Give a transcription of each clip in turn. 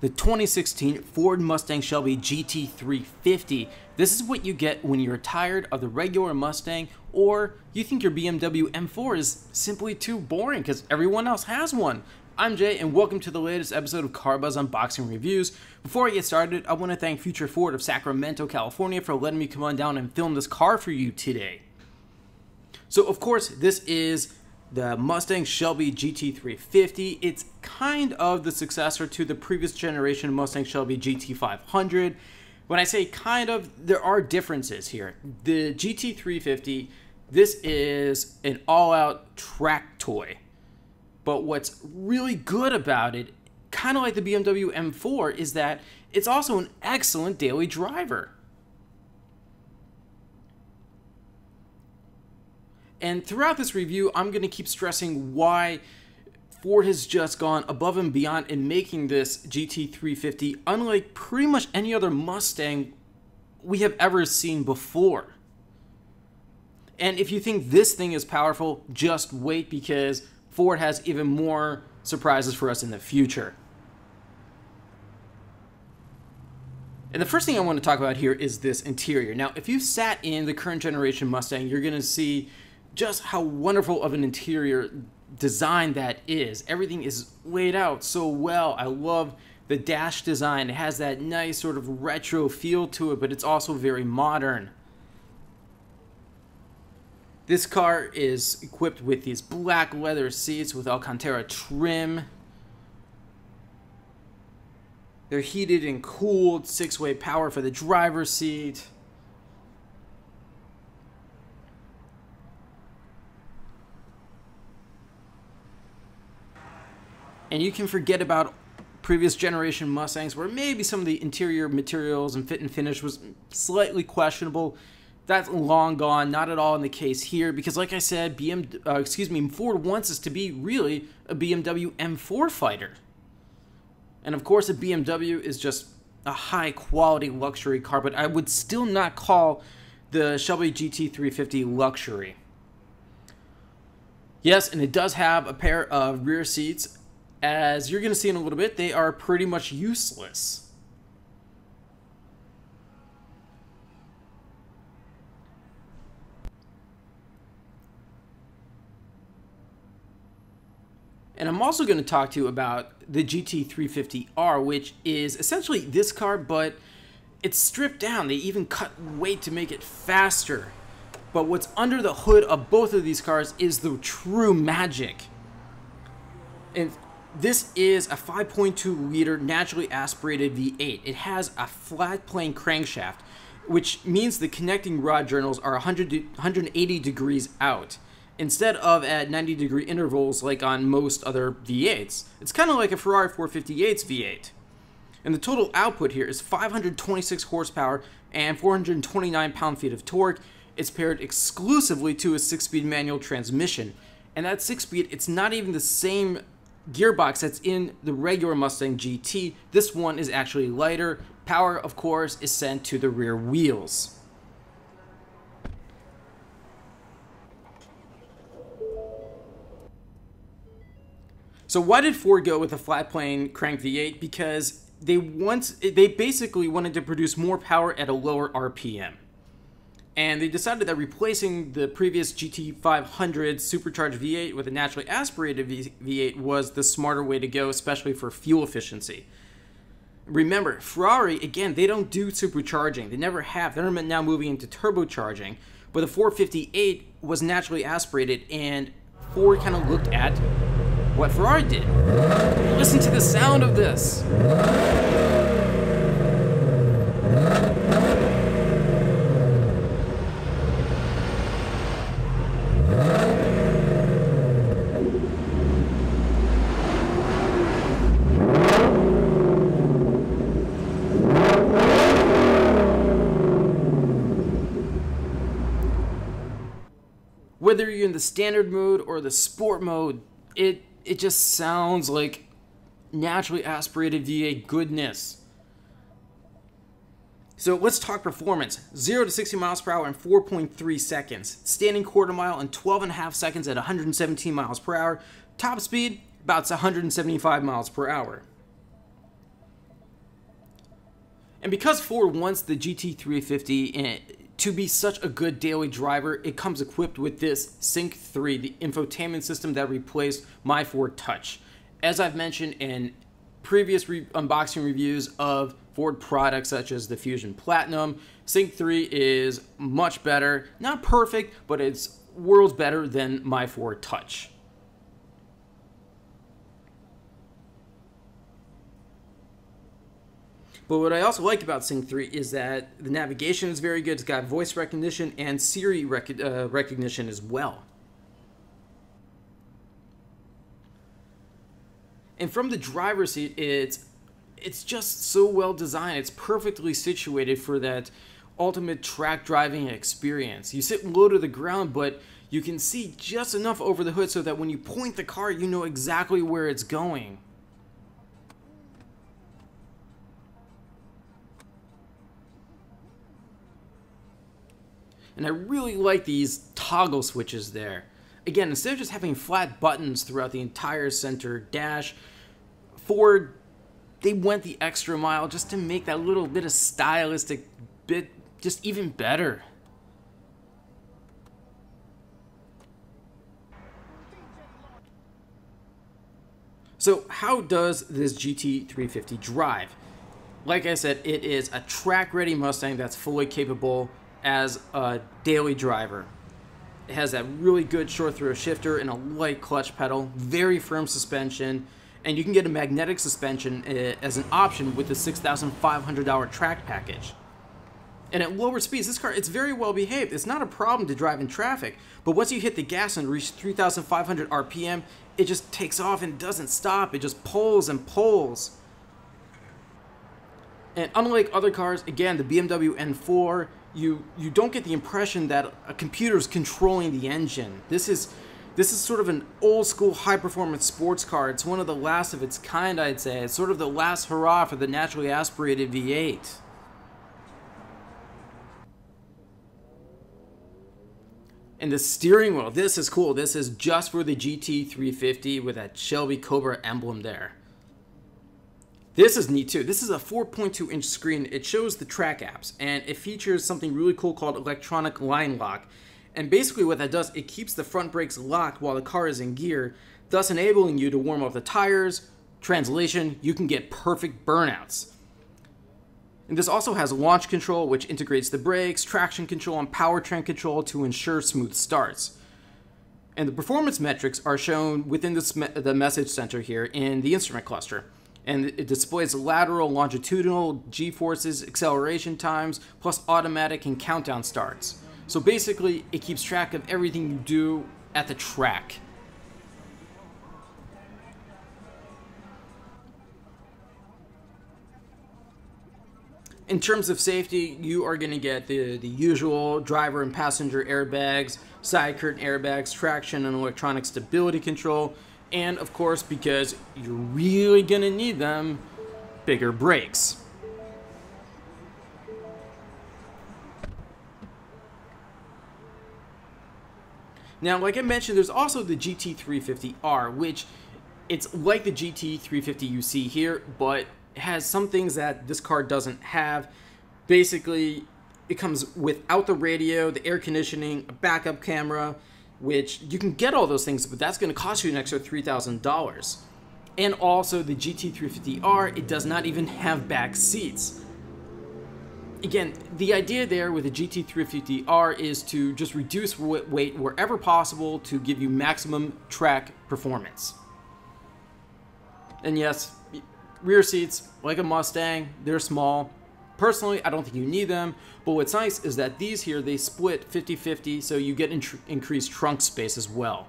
the 2016 Ford Mustang Shelby GT350. This is what you get when you're tired of the regular Mustang, or you think your BMW M4 is simply too boring because everyone else has one. I'm Jay, and welcome to the latest episode of Car Buzz Unboxing Reviews. Before I get started, I want to thank Future Ford of Sacramento, California for letting me come on down and film this car for you today. So of course, this is the Mustang Shelby GT350. It's kind of the successor to the previous generation Mustang Shelby GT500. When I say kind of, there are differences here. The GT350, this is an all-out track toy. But what's really good about it, kind of like the BMW M4, is that it's also an excellent daily driver. And throughout this review, I'm going to keep stressing why Ford has just gone above and beyond in making this GT350 unlike pretty much any other Mustang we have ever seen before. And if you think this thing is powerful, just wait, because Ford has even more surprises for us in the future. And the first thing I want to talk about here is this interior. Now, if you've sat in the current generation Mustang, you're going to see just how wonderful of an interior design that is. Everything is laid out so well. I love the dash design. It has that nice sort of retro feel to it, but it's also very modern. This car is equipped with these black leather seats with Alcantara trim. They're heated and cooled, 6-way power for the driver's seat. And you can forget about previous generation Mustangs where maybe some of the interior materials and fit and finish was slightly questionable. That's long gone, not at all in the case here, because like I said, Ford wants us to be really a BMW M4 fighter. And of course, a BMW is just a high quality luxury car, but I would still not call the Shelby GT350 luxury. Yes, and it does have a pair of rear seats. As you're going to see in a little bit, they are pretty much useless. And I'm also going to talk to you about the GT350R, which is essentially this car, but it's stripped down. They even cut weight to make it faster. But what's under the hood of both of these cars is the true magic. And this is a 5.2 liter naturally aspirated V8. It has a flat plane crankshaft, which means the connecting rod journals are 180 degrees out, instead of at 90-degree intervals like on most other V8s. It's kind of like a Ferrari 458's V8. And the total output here is 526 horsepower and 429 pound-feet of torque. It's paired exclusively to a 6-speed manual transmission. And that 6-speed, it's not even the same gearbox that's in the regular Mustang GT. This one is actually lighter. Power, of course, is sent to the rear wheels. So why did Ford go with a flat plane crank V8? Because they basically wanted to produce more power at a lower RPM. And they decided that replacing the previous GT500 supercharged V8 with a naturally aspirated V8 was the smarter way to go, especially for fuel efficiency. Remember, Ferrari, again, they don't do supercharging. They never have. They're now moving into turbocharging. But the 458 was naturally aspirated, and Ford kind of looked at what Ferrari did. Listen to the sound of this. Whether you're in the standard mode or the sport mode, it just sounds like naturally aspirated V8 goodness. So let's talk performance. 0 to 60 miles per hour in 4.3 seconds. Standing quarter mile in 12.5 seconds at 117 miles per hour. Top speed, about 175 miles per hour. And because Ford wants the GT350 to be such a good daily driver, it comes equipped with this Sync 3, the infotainment system that replaced my Ford Touch. As I've mentioned in previous unboxing reviews of Ford products such as the Fusion Platinum, Sync 3 is much better. Not perfect, but it's worlds better than my Ford Touch. But what I also like about Sync 3 is that the navigation is very good. It's got voice recognition and Siri recognition as well. And from the driver's seat, it's just so well designed. It's perfectly situated for that ultimate track driving experience. You sit low to the ground, but you can see just enough over the hood so that when you point the car, you know exactly where it's going. And I really like these toggle switches there. Again, instead of just having flat buttons throughout the entire center dash, Ford, they went the extra mile just to make that little bit of stylistic bit just even better. So how does this GT350 drive? Like I said, it is a track-ready Mustang that's fully capable as a daily driver. It has that really good short throw shifter and a light clutch pedal, very firm suspension, and you can get a magnetic suspension as an option with the $6,500 track package. And at lower speeds, this car, it's very well behaved. It's not a problem to drive in traffic, but once you hit the gas and reach 3,500 RPM, it just takes off and doesn't stop. It just pulls and pulls. And unlike other cars, again, the BMW M4, you don't get the impression that a computer is controlling the engine. This is sort of an old school high performance sports car. It's one of the last of its kind, I'd say. It's sort of the last hurrah for the naturally aspirated V8. And the steering wheel, this is cool. This is just for the GT350 with that Shelby Cobra emblem there. This is neat too. This is a 4.2-inch screen. It shows the track apps, and it features something really cool called electronic line lock. And basically what that does, it keeps the front brakes locked while the car is in gear, thus enabling you to warm up the tires. Translation, you can get perfect burnouts. And this also has launch control, which integrates the brakes, traction control, and powertrain control to ensure smooth starts. And the performance metrics are shown within the message center here in the instrument cluster. And it displays lateral, longitudinal, G-forces, acceleration times, plus automatic and countdown starts. So basically, it keeps track of everything you do at the track. In terms of safety, you are going to get the usual driver and passenger airbags, side curtain airbags, traction and electronic stability control, and of course, because you're really going to need them, bigger brakes. Now, like I mentioned, there's also the GT350R, which it's like the GT350 you see here, but it has some things that this car doesn't have. Basically, it comes without the radio, the air conditioning, a backup camera, which you can get all those things, but that's going to cost you an extra $3,000. And also the GT350R, it does not even have back seats. Again, the idea there with the GT350R is to just reduce weight wherever possible to give you maximum track performance. And yes, rear seats, like a Mustang, they're small. Personally, I don't think you need them, but what's nice is that these here, they split 50-50, so you get increased trunk space as well.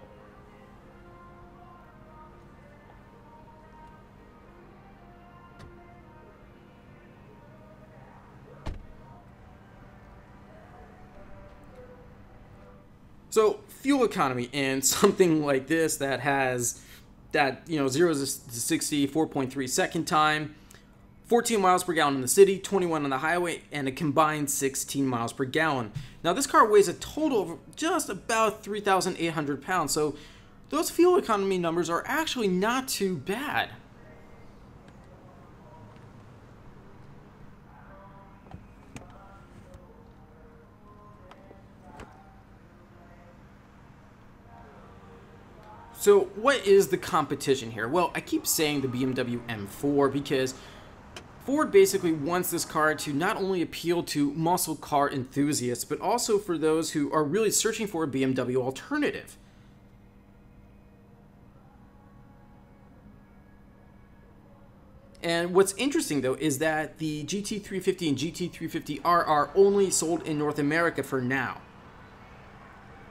So fuel economy in something like this that has that 0 to 60 4.3 second time, 14 miles per gallon in the city, 21 on the highway, and a combined 16 miles per gallon. Now this car weighs a total of just about 3,800 pounds, so those fuel economy numbers are actually not too bad. So what is the competition here? Well, I keep saying the BMW M4 because Ford basically wants this car to not only appeal to muscle car enthusiasts, but also for those who are really searching for a BMW alternative. And what's interesting, though, is that the GT350 and GT350R are only sold in North America for now.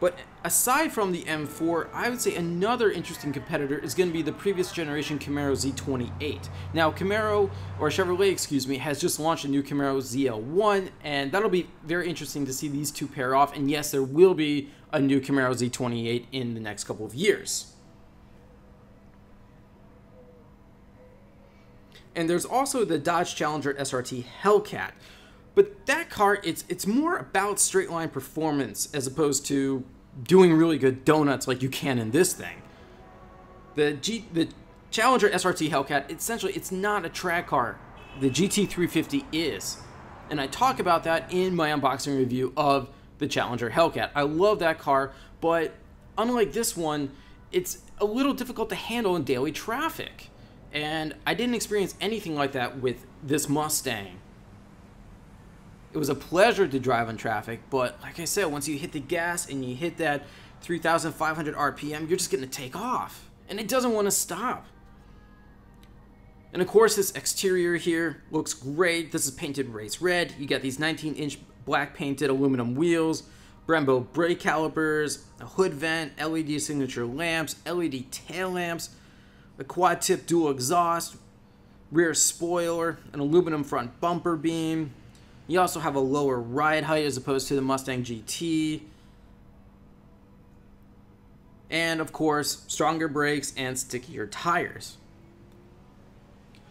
But aside from the M4, I would say another interesting competitor is going to be the previous generation Camaro Z28. Now, Chevrolet, excuse me, has just launched a new Camaro ZL1, and that'll be very interesting to see these two pair off. And yes, there will be a new Camaro Z28 in the next couple of years. And there's also the Dodge Challenger SRT Hellcat. But that car, it's more about straight line performance as opposed to doing really good donuts like you can in this thing. The Challenger SRT Hellcat, essentially, it's not a track car. The GT350 is. And I talk about that in my unboxing review of the Challenger Hellcat. I love that car, but unlike this one, it's a little difficult to handle in daily traffic. And I didn't experience anything like that with this Mustang. It was a pleasure to drive in traffic, but like I said, once you hit the gas and you hit that 3,500 RPM, you're just going to take off. And it doesn't want to stop. And of course, this exterior here looks great. This is painted race red. You got these 19-inch black painted aluminum wheels, Brembo brake calipers, a hood vent, LED signature lamps, LED tail lamps, a quad tip dual exhaust, rear spoiler, an aluminum front bumper beam. You also have a lower ride height as opposed to the Mustang GT. And of course, stronger brakes and stickier tires.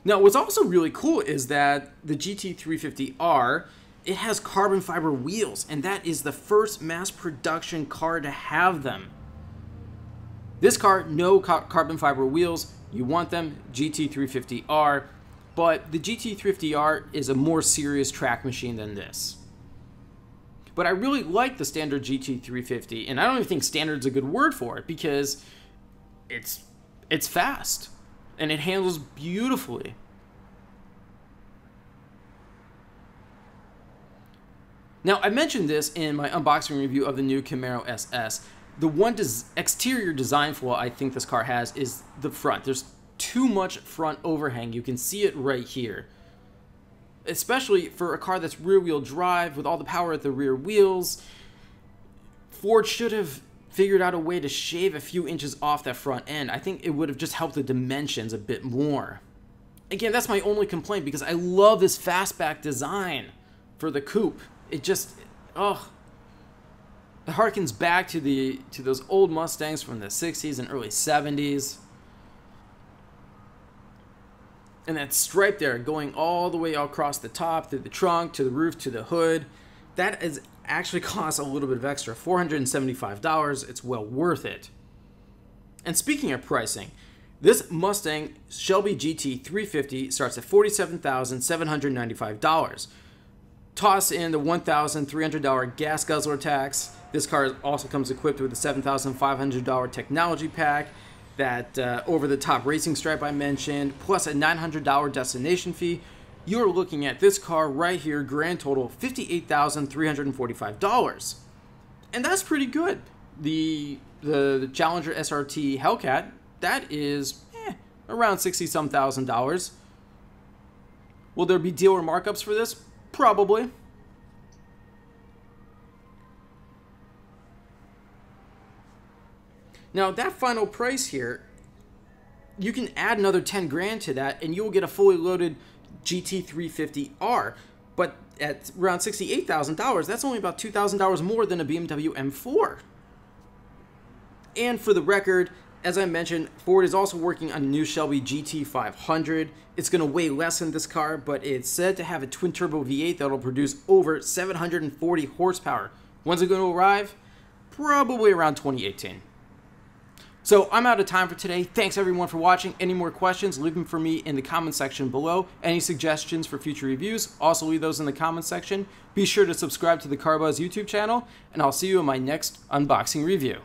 Now, what's also really cool is that the GT350R, it has carbon fiber wheels, and that is the first mass production car to have them. This car, no carbon fiber wheels. You want them, GT350R. But the GT350R is a more serious track machine than this. But I really like the standard GT350, and I don't even think standard's a good word for it because it's fast and it handles beautifully. Now, I mentioned this in my unboxing review of the new Camaro SS. The one exterior design flaw I think this car has is the front. There's too much front overhang. You can see it right here. Especially for a car that's rear-wheel drive with all the power at the rear wheels. Ford should have figured out a way to shave a few inches off that front end. I think it would have just helped the dimensions a bit more. Again, that's my only complaint because I love this fastback design for the coupe. It just, oh, it harkens back to those old Mustangs from the 60s and early 70s. And that stripe there going all the way across the top, through the trunk, to the roof, to the hood, that is actually costs a little bit of extra, $475. It's well worth it. And speaking of pricing, this Mustang Shelby GT350 starts at $47,795. Toss in the $1,300 gas guzzler tax. This car also comes equipped with a $7,500 technology pack, that over-the-top racing stripe I mentioned, plus a $900 destination fee. You're looking at this car right here, grand total $58,345. And that's pretty good. The Challenger SRT Hellcat, that is around $60-some thousand. Will there be dealer markups for this? Probably. Now, that final price here, you can add another 10 grand to that and you'll get a fully loaded GT350R. But at around $68,000, that's only about $2,000 more than a BMW M4. And for the record, as I mentioned, Ford is also working on a new Shelby GT500. It's going to weigh less than this car, but it's said to have a twin-turbo V8 that will produce over 740 horsepower. When's it going to arrive? Probably around 2018. So I'm out of time for today. Thanks everyone for watching. Any more questions, leave them for me in the comment section below. Any suggestions for future reviews, also leave those in the comment section. Be sure to subscribe to the CarBuzz YouTube channel, and I'll see you in my next unboxing review.